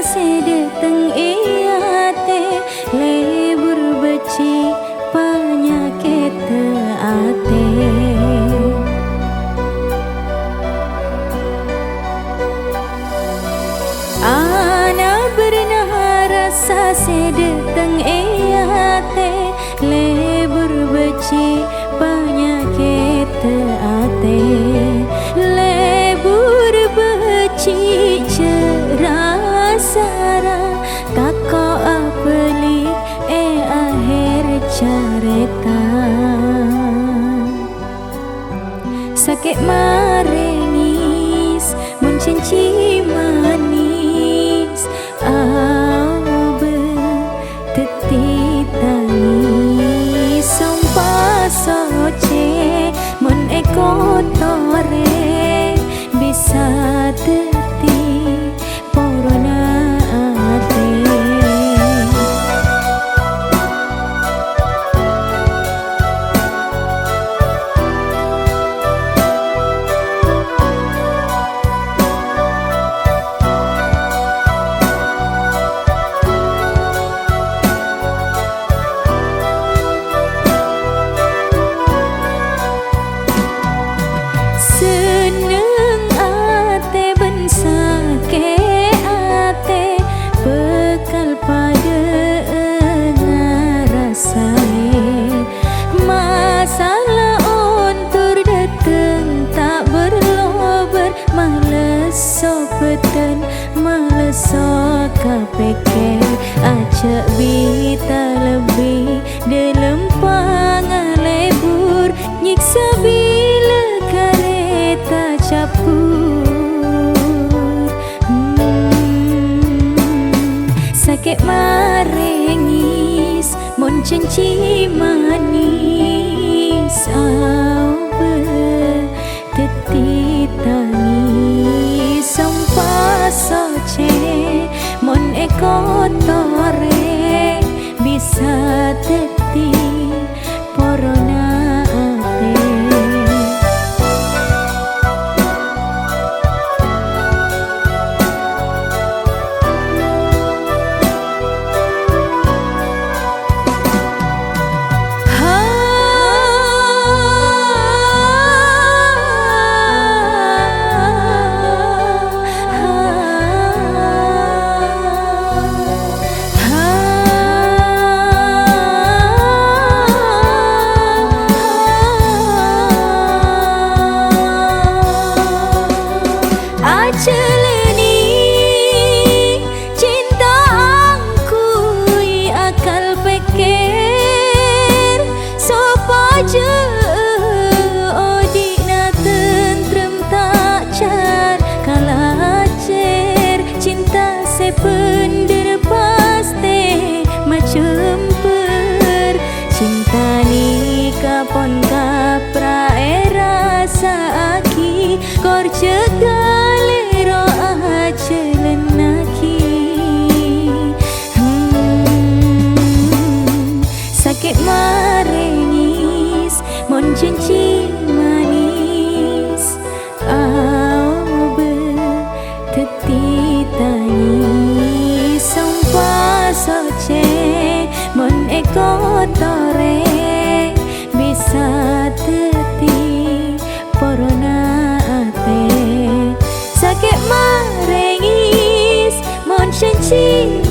sedeteng iate lebur beci penyakit ate. Ana pernah rasa sedeteng iate lebur beci penyakit ate. Lebur beci cerasara tako apeli akhir careta. Sakit marengis mun cenci manis abe teti tangis sampah soce mun eko tore bisa teti porona ate. Seneng ate ben sake ate bekal pada ngarasae. Masalah ontur dateng tak berlober males sopeten males kapeker acak bita lebih dalam pangalebur nyiksa bila kereta capur. Sakit marengis mon cenci manis abe teti tangis sampah soce mon eko tore bisa teti porona ate. Aceleni cinta angkui akal pikir sopaja odina tentrem tak car kalacer cinta sepender paste macam per cinta ni kapon kapra era saaki kor cegal celenaki. Sakit marengis mon cenci manis abe teti tangis sampah soce mon eko tore bisa teti porona ate. Sakit marengis mon cenci